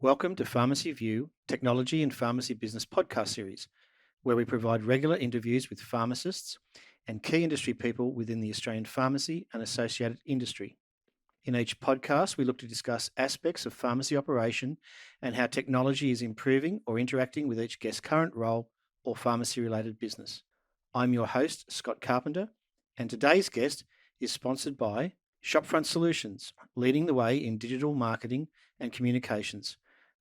Welcome to Pharmacy View, Technology and Pharmacy Business podcast series, where we provide regular interviews with pharmacists and key industry people within the Australian pharmacy and associated industry. In each podcast, we look to discuss aspects of pharmacy operation and how technology is improving or interacting with each guest's current role or pharmacy-related business. I'm your host, Scott Carpenter, and today's guest is sponsored by Shopfront Solutions, leading the way in digital marketing and communications,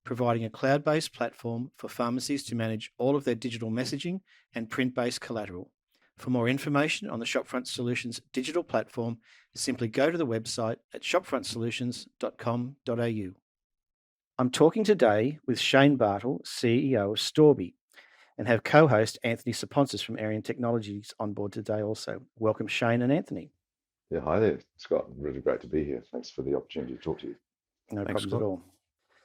providing a cloud-based platform for pharmacies to manage all of their digital messaging and print-based collateral. For more information on the Shopfront Solutions digital platform, simply go to the website at shopfrontsolutions.com.au. I'm talking today with Shane Bartle, CEO of Storbie, and have co-host Anthony Saponsis from Arian Technologies on board today also. Welcome, Shane and Anthony. Yeah, hi there, Scott. Really great to be here. Thanks for the opportunity to talk to you. No Thanks, problems Scott. at all.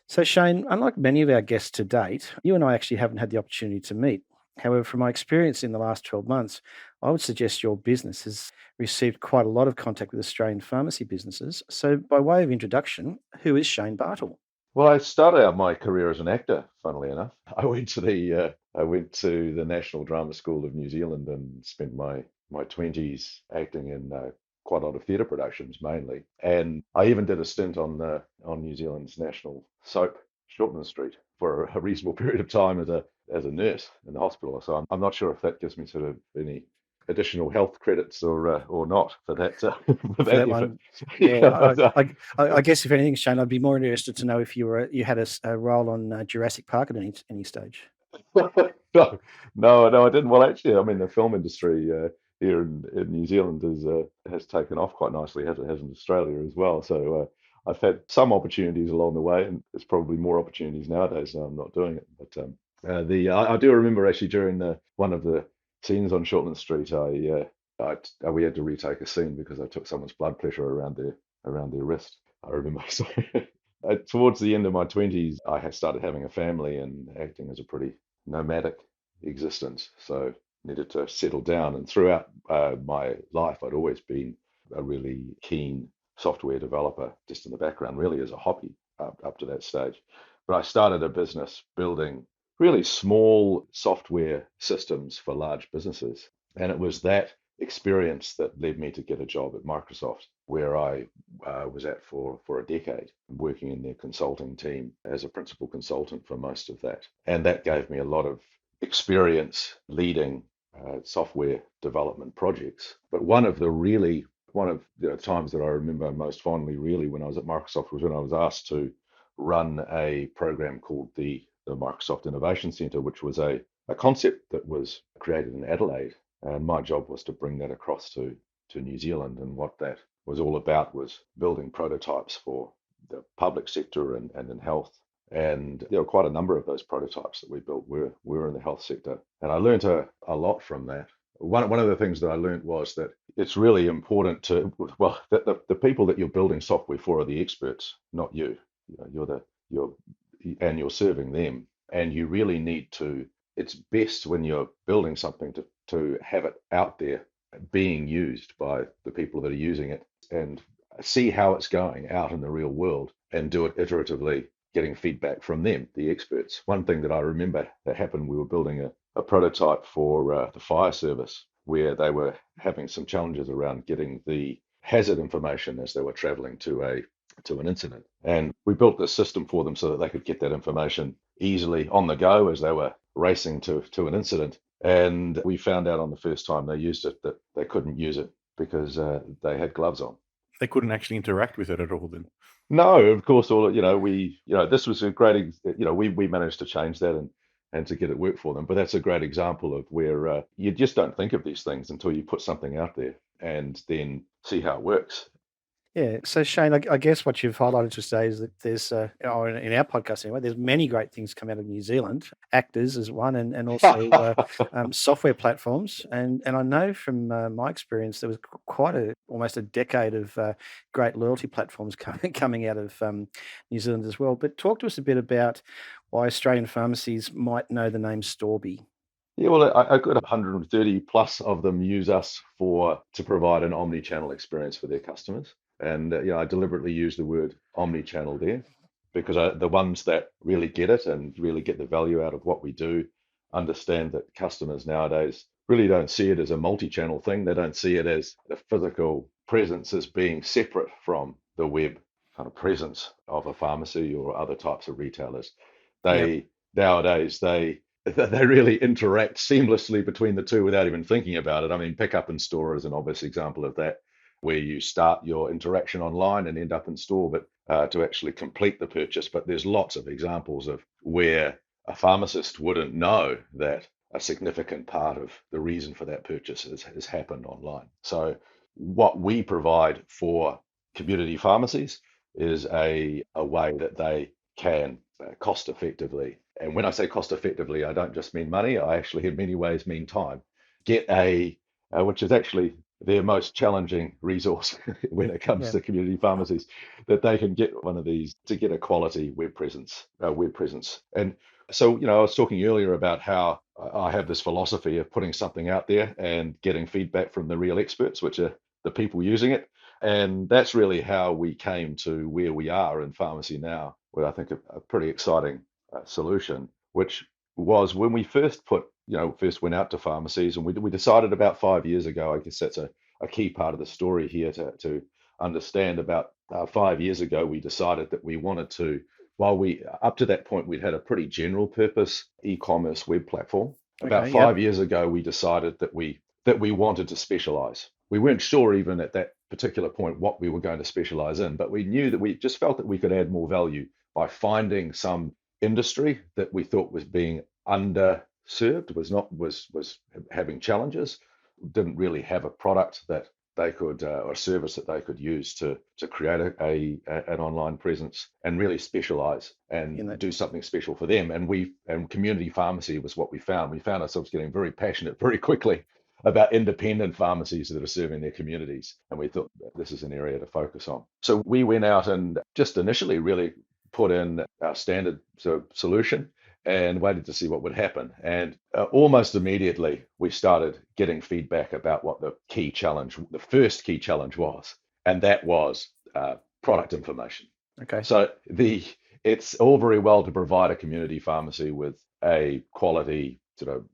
So, Shane, unlike many of our guests to date, you and I actually haven't had the opportunity to meet. However, from my experience in the last 12 months, I would suggest your business has received quite a lot of contact with Australian pharmacy businesses. So, by way of introduction, who is Shane Bartle? Well, I started out my career as an actor, funnily enough. I went to the National Drama School of New Zealand and spent my 20s acting in quite a lot of theatre productions mainly. And I even did a stint on New Zealand's national soap, Shortland Street, for a reasonable period of time as a nurse in the hospital. So I'm not sure if that gives me sort of any additional health credits or not for that for For that that effort. one, Yeah, yeah, I guess if anything, Shane, I'd be more interested to know if you had a role on Jurassic Park at any stage. No, I didn't. Well, actually, I mean, the film industry here in New Zealand has taken off quite nicely, as it has in Australia as well. So I've had some opportunities along the way, and there's probably more opportunities nowadays. Now I'm not doing it, but I do remember actually during one of the scenes on Shortland Street, we had to retake a scene because I took someone's blood pressure around their wrist. I remember. So towards the end of my 20s, I had started having a family, and acting is a pretty nomadic existence, so needed to settle down. And throughout my life, I'd always been a really keen software developer, just in the background, really as a hobby up to that stage. But I started a business building really small software systems for large businesses, and it was that experience that led me to get a job at Microsoft, where I was at for a decade, working in their consulting team as a principal consultant for most of that. And that gave me a lot of experience leading software development projects. But one of the times that I remember most fondly, really, when I was at Microsoft, was when I was asked to run a program called the Microsoft Innovation Center, which was a concept that was created in Adelaide. And my job was to bring that across to New Zealand. And what that was all about was building prototypes for the public sector and in health. And there were quite a number of those prototypes that we built were in the health sector. And I learned a lot from that. One of the things that I learned was that it's really important that the people that you're building software for are the experts, not you. You're serving them, and you really need to. It's best when you're building something to have it out there being used by the people that are using it, and see how it's going out in the real world, and do it iteratively, getting feedback from them, the experts. One thing that I remember that happened, we were building a prototype for the fire service, where they were having some challenges around getting the hazard information as they were traveling to an incident. And we built this system for them so that they could get that information easily on the go as they were racing to an incident. And we found out on the first time they used it that they couldn't use it because they had gloves on. They couldn't actually interact with it at all then. No, of course, this was a great, we managed to change that and to get it work for them. But that's a great example of where you just don't think of these things until you put something out there and then see how it works. Yeah. So, Shane, I guess what you've highlighted today is that there's, or in our podcast anyway, there's many great things come out of New Zealand. Actors is one, and also software platforms. And I know from my experience, there was almost a decade of great loyalty platforms coming out of New Zealand as well. But talk to us a bit about why Australian pharmacies might know the name Storbie. Yeah, well, I've got 130 plus of them use us to provide an omnichannel experience for their customers. And I deliberately use the word omnichannel there. because the ones that really get it and really get the value out of what we do understand that customers nowadays really don't see it as a multi-channel thing. They don't see it as the physical presence as being separate from the web kind of presence of a pharmacy or other types of retailers. Yep. They nowadays they really interact seamlessly between the two without even thinking about it. I mean, pick up in store is an obvious example of that, where you start your interaction online and end up in store, but to actually complete the purchase. But there's lots of examples of where a pharmacist wouldn't know that a significant part of the reason for that purchase has happened online. So what we provide for community pharmacies is a way that they can cost effectively. And when I say cost effectively, I don't just mean money. I actually in many ways mean time. Get which is actually their most challenging resource when it comes Yeah. to community pharmacies, that they can get one of these to get a quality web presence. And so, I was talking earlier about how I have this philosophy of putting something out there and getting feedback from the real experts, which are the people using it. And that's really how we came to where we are in pharmacy now, with I think a pretty exciting solution, which was when we first first went out to pharmacies, and we decided about 5 years ago. I guess that's a key part of the story here to understand. About 5 years ago, we decided that we wanted to, while we up to that point we'd had a pretty general purpose e-commerce web platform. About Okay. 5 years ago, we decided that we wanted to specialize. We weren't sure even at that particular point what we were going to specialize in, but we knew that we just felt that we could add more value by finding some industry that we thought was being underserved, was having challenges, didn't really have a product that they could or a service that they could use to create an online presence and really specialize and do something special for them. And community pharmacy was what we found. We found ourselves getting very passionate very quickly about independent pharmacies that are serving their communities. And we thought this is an area to focus on. So we went out and just initially really put in our standard solution and waited to see what would happen. And almost immediately, we started getting feedback about what the first key challenge was. And that was product information. Okay. So it's all very well to provide a community pharmacy with a quality sort of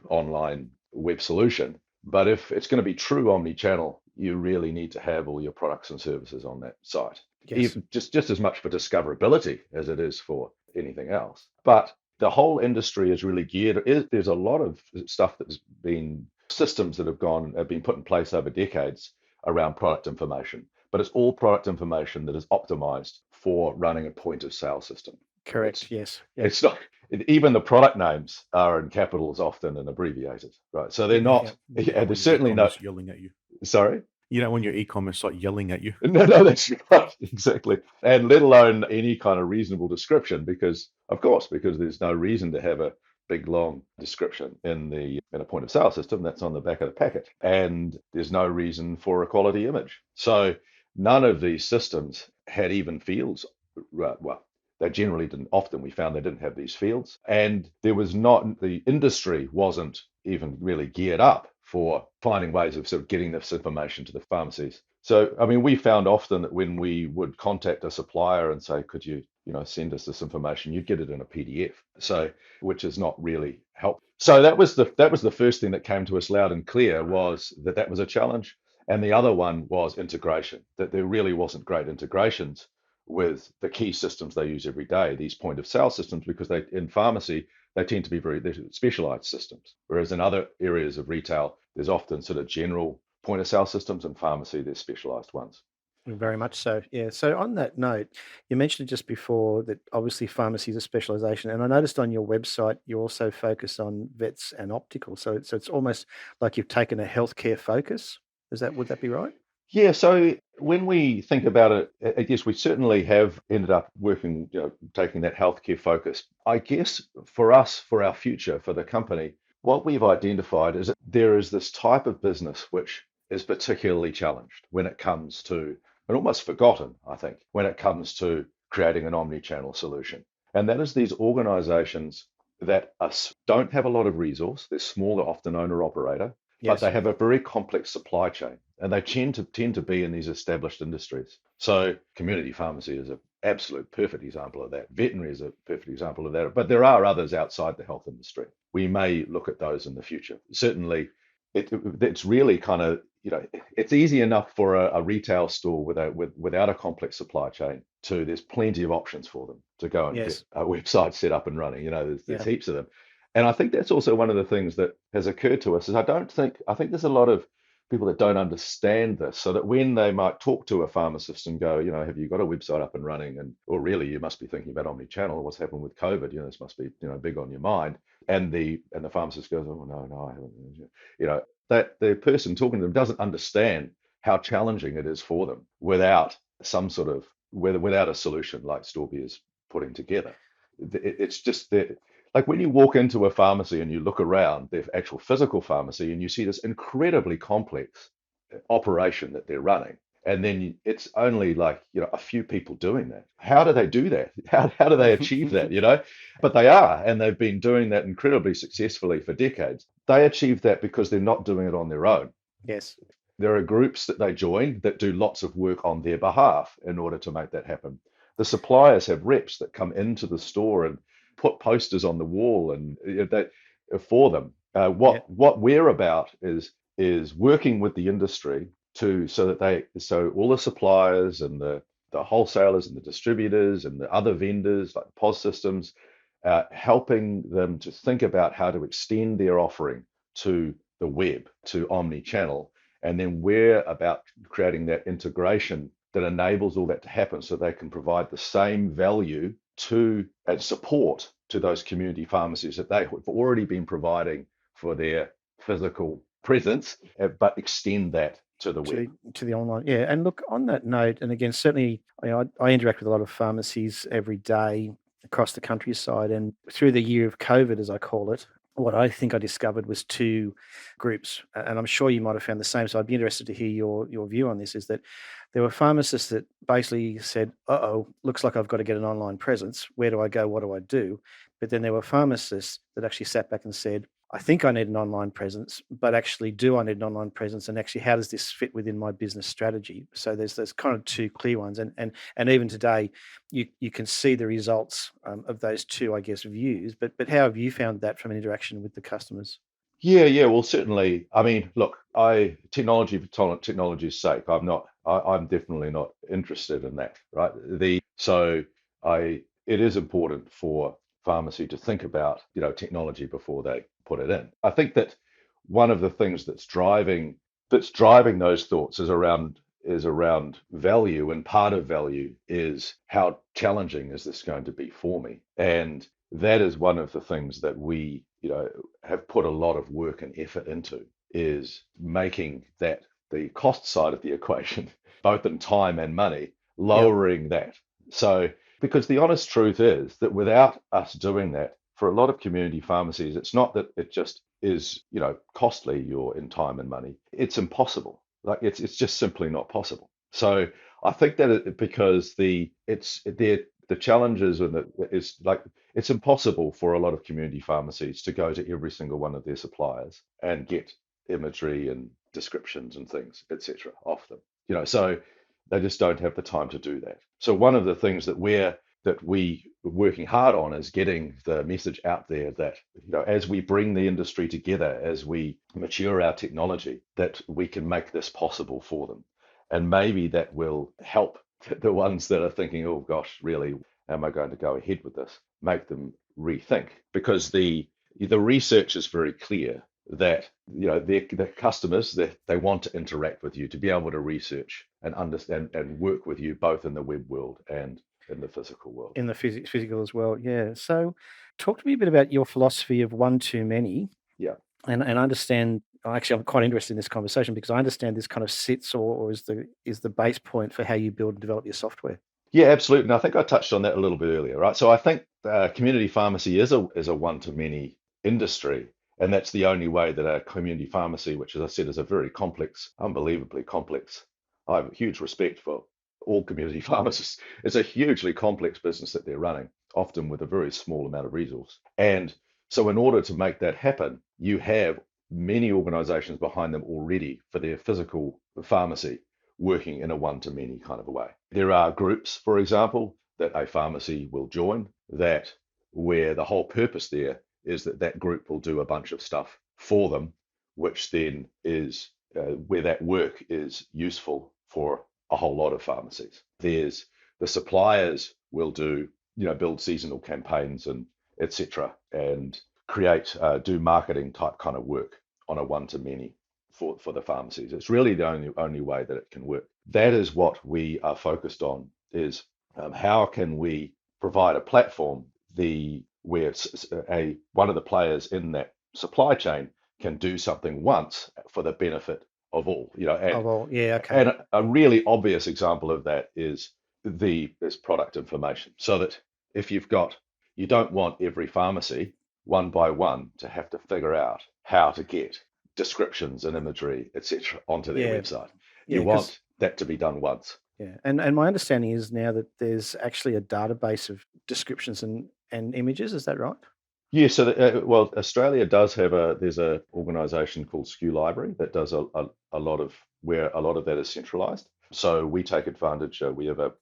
online web solution, but if it's going to be true omni-channel, you really need to have all your products and services on that site. Yes. Even just as much for discoverability as it is for anything else. But the whole industry is really geared. There's a lot of stuff that's been systems that have been put in place over decades around product information, but it's all product information that is optimized for running a point of sale system. Correct. Yes. It's not. Even the product names are in capitals often and abbreviated, right? So they're not. Yeah, There's certainly no. Yelling at you. Sorry. You know, when your e-commerce site yelling at you. No, that's right, exactly. And let alone any kind of reasonable description, because there's no reason to have a big long description in a point of sale system that's on the back of the packet, and there's no reason for a quality image. So none of these systems had even fields. Well, they generally didn't. Often we found they didn't have these fields, and the industry wasn't even really geared up for finding ways of sort of getting this information to the pharmacies. So, I mean, we found often that when we would contact a supplier and say, could you, send us this information, you'd get it in a PDF. So, which is not really helpful. So that was the first thing that came to us loud and clear, was that was a challenge. And the other one was integration, that there really wasn't great integrations with the key systems they use every day, these point of sale systems, because in pharmacy, they tend to be they're specialized systems. Whereas in other areas of retail, there's often sort of general point of sale systems. In pharmacy, there's specialized ones. Very much so. Yeah. So on that note, you mentioned just before that obviously pharmacy is a specialization, and I noticed on your website you also focus on vets and optical. So it's almost like you've taken a healthcare focus. Would that be right? Yeah, so when we think about it, I guess we certainly have ended up working, taking that healthcare focus. I guess for us, for our future, for the company, what we've identified is that there is this type of business which is particularly challenged when it comes to, and almost forgotten, I think, when it comes to creating an omni-channel solution. And that is these organizations that don't have a lot of resource. They're small, they're often owner-operator, but they have a very complex supply chain. And they tend to be in these established industries. So community pharmacy is absolute perfect example of that. Veterinary is a perfect example of that. But there are others outside the health industry. We may look at those in the future. Certainly, it's really kind of, it's easy enough for a retail store without a complex supply chain to, there's plenty of options for them to go and get Yes. a website set up and running. There's Yeah. heaps of them. And I think that's also one of the things that has occurred to us is I think there's a lot of people that don't understand this, so that when they might talk to a pharmacist and go, have you got a website up and running? And, or really, you must be thinking about omnichannel. What's happened with COVID? This must be, big on your mind. And the pharmacist goes, oh no, I haven't. That the person talking to them doesn't understand how challenging it is for them without some sort of without a solution like Storbie is putting together. It's just that, like when you walk into a pharmacy and you look around their actual physical pharmacy and you see this incredibly complex operation that they're running, and then it's only like a few people doing that. How do they do that? How do they achieve that? But they are, and they've been doing that incredibly successfully for decades. They achieve that because they're not doing it on their own. Yes. There are groups that they join that do lots of work on their behalf in order to make that happen. The suppliers have reps that come into the store and put posters on the wall and that for them. Yeah. What we're about is working with the industry so all the suppliers and the wholesalers and the distributors and the other vendors like POS systems, helping them to think about how to extend their offering to the web, to omni-channel. And then we're about creating that integration that enables all that to happen so they can provide the same value to and support to those community pharmacies that they have already been providing for their physical presence, but extend that to the web. To the online. Yeah. And look, on that note, and again, certainly I interact with a lot of pharmacies every day across the countryside. And through the year of COVID, as I call it, what I think I discovered was two groups. And I'm sure you might have found the same. So I'd be interested to hear your view on this, is that there were pharmacists that basically said, looks like I've got to get an online presence. Where do I go? What do I do? But then there were pharmacists that actually sat back and said, I think I need an online presence, but actually, do I need an online presence? And actually, how does this fit within my business strategy? So there's kind of two clear ones, and even today, you can see the results of those two, I guess, views. But how have you found that from an interaction with the customers? Yeah. Well, certainly. I mean, look, technology for technology's sake, I'm definitely not interested in that, right? It is important for pharmacy to think about, technology before they put it in. I think that one of the things that's driving those thoughts is around value, and part of value is how challenging is this going to be for me? And that is one of the things that we, have put a lot of work and effort into, is making that the cost side of the equation, both in time and money, Yep. lowering that. So, because the honest truth is that without us doing that, for a lot of community pharmacies, it's not that it just is, costly in time and money. It's impossible. Like it's just simply not possible. So I think that because the challenges is like it's impossible for a lot of community pharmacies to go to every single one of their suppliers and get imagery and descriptions and things, etc., off them. So they just don't have the time to do that. So one of the things that we are working hard on is getting the message out there that, as we bring the industry together, as we mature our technology, that we can make this possible for them. And maybe that will help the ones that are thinking, oh gosh, really, am I going to go ahead with this? Make them rethink, because the research is very clear that their customers, they want to interact with you, to be able to research and understand and work with you both in the web world and in the physical world. In the physical as well, yeah. So talk to me a bit about your philosophy of one too many. Yeah. And I understand, actually, I'm quite interested in this conversation because I understand this kind of sits or is the base point for how you build and develop your software. Yeah, absolutely. And I think I touched on that a little bit earlier, right? So I think community pharmacy is a one-to-many industry, and that's the only way that a community pharmacy, which, as I said, is a very complex, unbelievably complex. I have huge respect for all community pharmacists. It's a hugely complex business that they're running, often with a very small amount of resource. And so in order to make that happen, you have many organizations behind them already for their physical pharmacy, working in a one-to-many kind of a way. There are groups, for example, that a pharmacy will join, that where the whole purpose there is that that group will do a bunch of stuff for them, which then is where that work is useful for a whole lot of pharmacies. There's the suppliers will do, build seasonal campaigns and etc. and create, do marketing type kind of work on a one-to-many for the pharmacies. It's really the only way that it can work. That is what we are focused on, is how can we provide a platform where one of the players in that supply chain can do something once for the benefit of all, Oh, well, yeah, okay. and a really obvious example of that is this product information. So that if you don't want every pharmacy one by one to have to figure out how to get descriptions and imagery, etc., onto their Yeah, website. yeah, You 'cause want that to be done once. yeah, and my understanding is now that there's actually a database of descriptions and images. Is that right? Yeah, so well, Australia does have there's a organisation called SKU Library that does a lot of where a lot of that is centralised. So we take advantage. We have a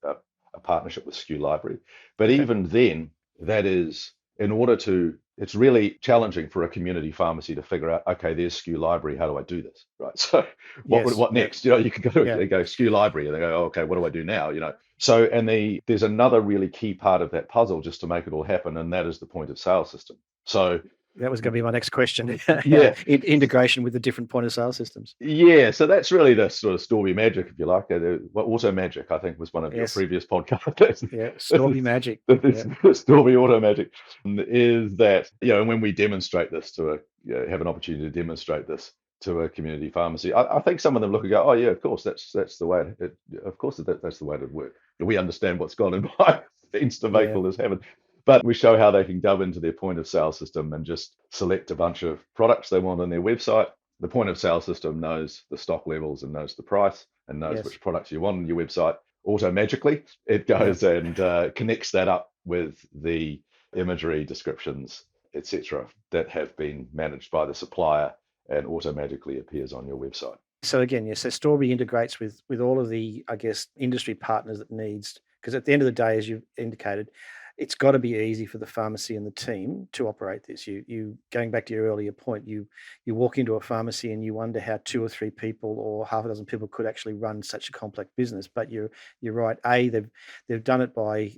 partnership with SKU Library, but Okay. even then, that is in order to. It's really challenging for a community pharmacy to figure out. Okay, there's SKU Library. How do I do this? Right. So Yes. what Yeah. next? You can go Yeah. SKU Library and they go, oh, okay, what do I do now? So, and there's another really key part of that puzzle just to make it all happen, and that is the point of sale system. So, That was going to be my next question. yeah, Integration with the different point of sale systems. yeah. So that's really the sort of Storbie magic, if you like. Auto magic, I think, was one of your Yes. previous podcasts. Yeah. Storbie magic. This Yeah. Storbie auto magic is that, when we demonstrate this have an opportunity to demonstrate this to a community pharmacy, I think some of them look and go, oh yeah, of course, that's the way of course that's the way to work. We understand what's gone in behind the scenes to make Yeah. all this happen. But we show how they can go into their point of sale system and just select a bunch of products they want on their website. The point of sale system knows the stock levels and knows the price and knows Yes. which products you want on your website. Auto magically, it goes and connects that up with the imagery, descriptions, etc., that have been managed by the supplier and automatically appears on your website. So again, yes, so Storbie integrates with all of the, I guess, industry partners it needs, because at the end of the day, as you've indicated, it's got to be easy for the pharmacy and the team to operate this. You going back to your earlier point, you walk into a pharmacy and you wonder how 2 or 3 people or half a dozen people could actually run such a complex business. But you're right. They've done it by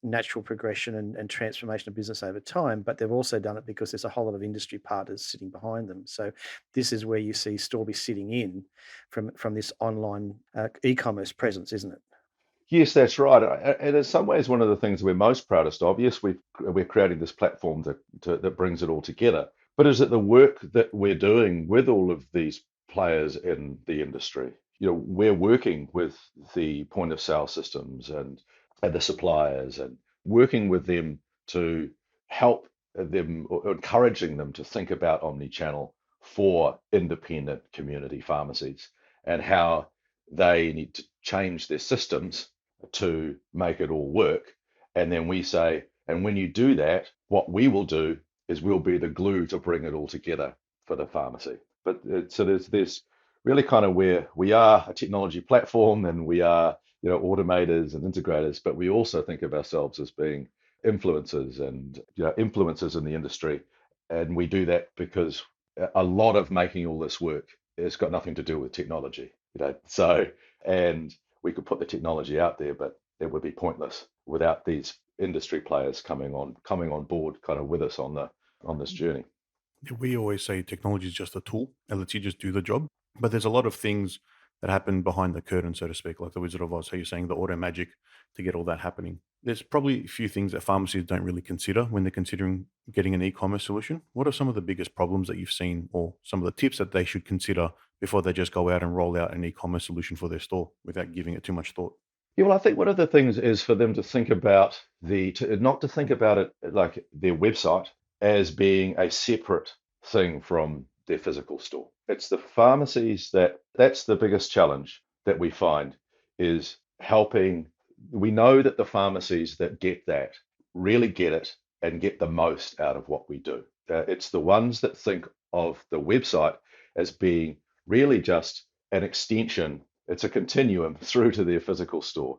natural progression and transformation of business over time, but they've also done it because there's a whole lot of industry partners sitting behind them. So this is where you see Storbie sitting in from this online e-commerce presence, isn't it? Yes, that's right. And in some ways, one of the things we're most proudest of, yes, we're creating this platform that brings it all together, but is it the work that we're doing with all of these players in the industry? We're working with the point of sale systems and the suppliers and working with them to help them or encouraging them to think about omnichannel for independent community pharmacies and how they need to change their systems to make it all work. And then we say, and when you do that, what we will do is we'll be the glue to bring it all together for the pharmacy. But so there's really kind of where we are a technology platform and we are, automators and integrators, but we also think of ourselves as being influencers and influencers in the industry. And we do that because a lot of making all this work has got nothing to do with technology, So, and we could put the technology out there, but it would be pointless without these industry players coming on board kind of with us on this journey. We always say technology is just a tool and lets you just do the job. But there's a lot of things that happen behind the curtain, so to speak, like the Wizard of Oz, how you're saying the auto magic to get all that happening. There's probably a few things that pharmacies don't really consider when they're considering getting an e-commerce solution. What are some of the biggest problems that you've seen or some of the tips that they should consider before they just go out and roll out an e-commerce solution for their store without giving it too much thought? Yeah, well, I think one of the things is for them to think about not to think about it like their website as being a separate thing from their physical store. It's the pharmacies that's the biggest challenge that we find is helping. We know that the pharmacies that get that really get it and get the most out of what we do. It's the ones that think of the website as being really just an extension. It's a continuum through to their physical store.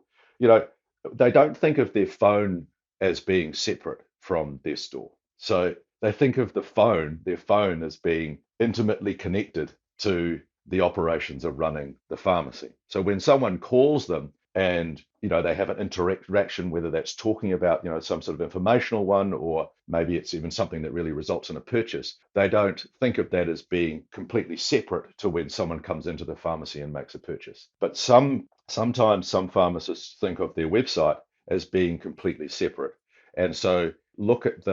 they don't think of their phone as being separate from their store. So they think of their phone as being intimately connected to the operations of running the pharmacy. So when someone calls them and they have an interaction, whether that's talking about some sort of informational one, or maybe it's even something that really results in a purchase, they don't think of that as being completely separate to when someone comes into the pharmacy and makes a purchase. But sometimes some pharmacists think of their website as being completely separate, and so look at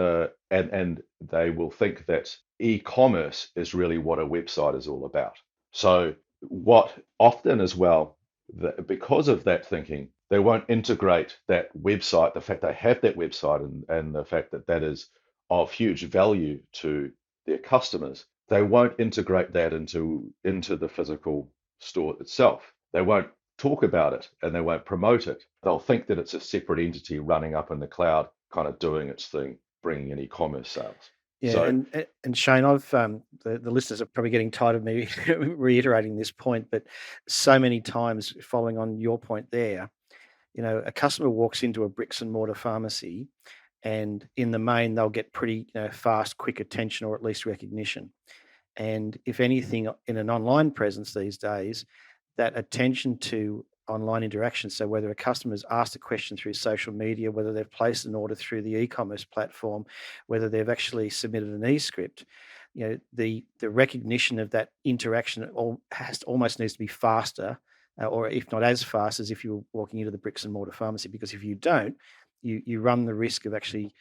and they will think that e-commerce is really what a website is all about. So what often as well, because of that thinking, they won't integrate that website, the fact they have that website, and the fact that that is of huge value to their customers. They won't integrate that into the physical store itself. They won't talk about it and they won't promote it. They'll think that it's a separate entity running up in the cloud, kind of doing its thing, bringing in e-commerce sales. Yeah, So and Shane, I've the listeners are probably getting tired of me reiterating this point, but so many times, following on your point there, a customer walks into a bricks and mortar pharmacy, and in the main, they'll get pretty fast, quick attention, or at least recognition. And if anything, in an online presence these days, that attention to online interaction, so whether a customer's asked a question through social media, whether they've placed an order through the e-commerce platform, whether they've actually submitted an e-script, the recognition of that interaction almost needs to be faster, or if not as fast as if you were walking into the bricks and mortar pharmacy, because if you don't, you run the risk of actually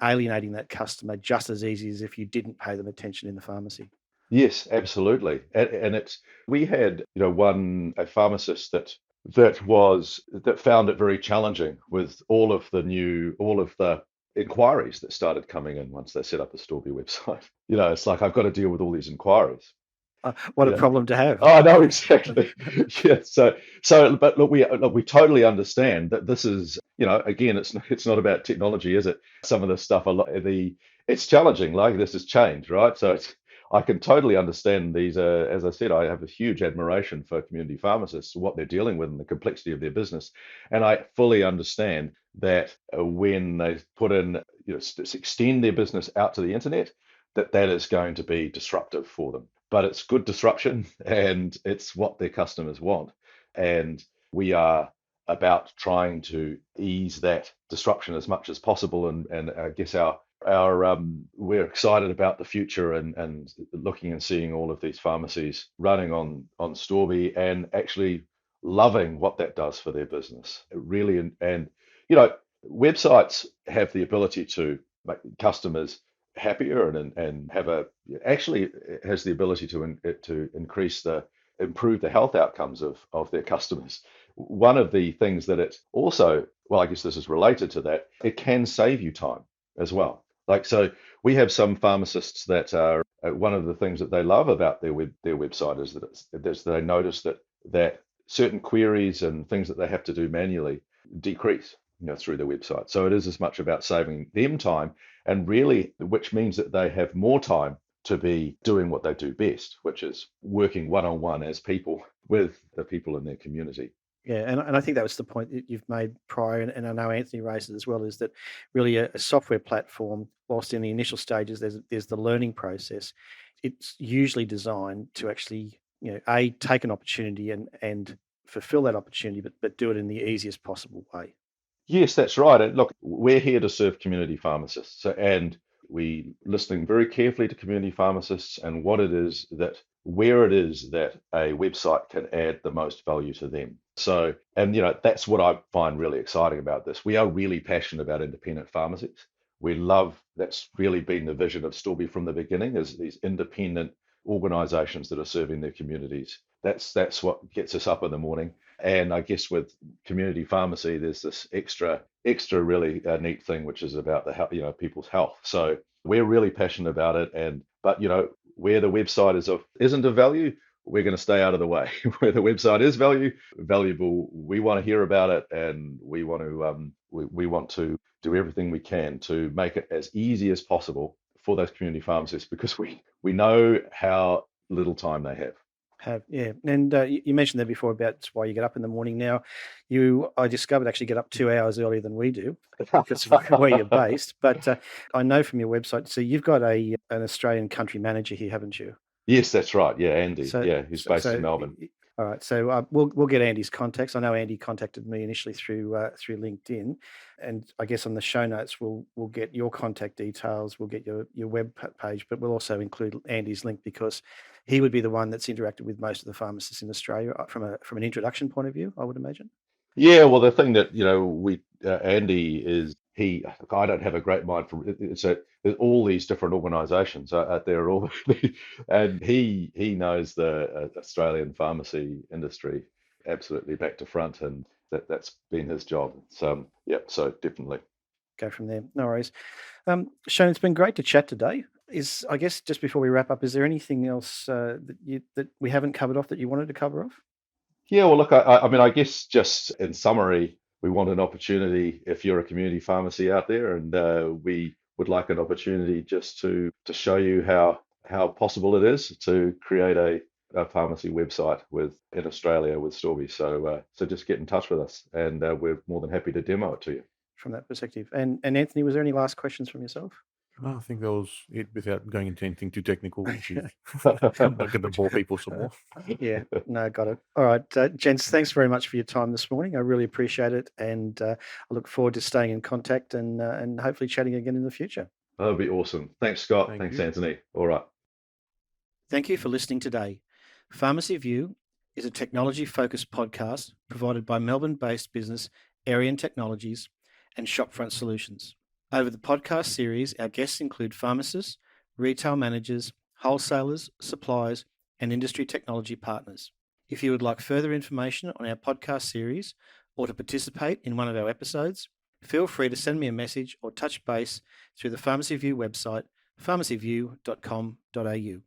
alienating that customer just as easy as if you didn't pay them attention in the pharmacy. yes, absolutely. And it's we had a pharmacist that found it very challenging with all of the inquiries that started coming in once they set up a Storbie website. It's like I've got to deal with all these inquiries. What a Yeah. problem to have. Oh, I know exactly. Yeah. But look, we totally understand that this is, again, it's not about technology, is it? Some of the stuff, it's challenging. Like this is change, right? So I can totally understand these. As I said, I have a huge admiration for community pharmacists, what they're dealing with, and the complexity of their business, and I fully understand that when they put in, extend their business out to the internet, that is going to be disruptive for them, but it's good disruption and it's what their customers want. And we are about trying to ease that disruption as much as possible. And I guess we're excited about the future and looking and seeing all of these pharmacies running on Storbie and actually loving what that does for their business. It really, and websites have the ability to make customers happier and actually it has the ability to improve the health outcomes of their customers. One of the things that it also, well, I guess this is related to that, it can save you time as well. Like, so we have some pharmacists that are one of the things that they love about their website is that they notice that certain queries and things that they have to do manually decrease through the website. So it is as much about saving them time, and really, which means that they have more time to be doing what they do best, which is working one-on-one as people with the people in their community. Yeah, and I think that was the point that you've made prior, and I know Anthony raised it as well, is that really a software platform, whilst in the initial stages there's the learning process, it's usually designed to actually, take an opportunity and fulfill that opportunity, but do it in the easiest possible way. Yes, that's right. And look, we're here to serve community pharmacists, and we listening very carefully to community pharmacists and where it is that a website can add the most value to them. So, and that's what I find really exciting about this. We are really passionate about independent pharmacies. That's really been the vision of Storbie from the beginning, is these independent organizations that are serving their communities. That's what gets us up in the morning. And I guess with community pharmacy, there's this extra really neat thing, which is about the health, people's health. So we're really passionate about it. But where the website isn't of value, we're going to stay out of the way. Where the website is valuable, we want to hear about it, and we want to do everything we can to make it as easy as possible for those community pharmacists, because we know how little time they have. Yeah. And you mentioned there before about why you get up in the morning. Now, I discovered, actually get up 2 hours earlier than we do because of where you're based. But I know from your website, so you've got an Australian country manager here, haven't you? Yes, that's right. Yeah, Andy. So, Yeah, he's based in Melbourne. All right. So we'll get Andy's contacts. I know Andy contacted me initially through LinkedIn, and I guess on the show notes we'll get your contact details. We'll get your web page, but we'll also include Andy's link because he would be the one that's interacted with most of the pharmacists in Australia from an introduction point of view, I would imagine. Yeah, well, the thing that Andy is I don't have a great mind for it. So there's all these different organisations out there, all and he knows the Australian pharmacy industry absolutely back to front, and that's been his job. So yeah, so definitely. Go from there. No worries. Shane, it's been great to chat today. I guess just before we wrap up, is there anything else that we haven't covered off that you wanted to cover off? Yeah, well, look, I mean, I guess just in summary, we want an opportunity if you're a community pharmacy out there, and we would like an opportunity just to show you how possible it is to create a pharmacy website in Australia with Storbie. So just get in touch with us, and we're more than happy to demo it to you. From that perspective. And Anthony, was there any last questions from yourself? No, I think that was it without going into anything too technical, which is not going to bore people some more. Yeah, no, got it. All right, gents, thanks very much for your time this morning. I really appreciate it, and I look forward to staying in contact and hopefully chatting again in the future. That'd be awesome. Thanks, Scott. Thank Thanks, you. Anthony. All right. Thank you for listening today. Pharmacy View is a technology-focused podcast provided by Melbourne-based business Arian Technologies and Shopfront Solutions. Over the podcast series, our guests include pharmacists, retail managers, wholesalers, suppliers, and industry technology partners. If you would like further information on our podcast series or to participate in one of our episodes, feel free to send me a message or touch base through the Pharmacy View website, pharmacyview.com.au.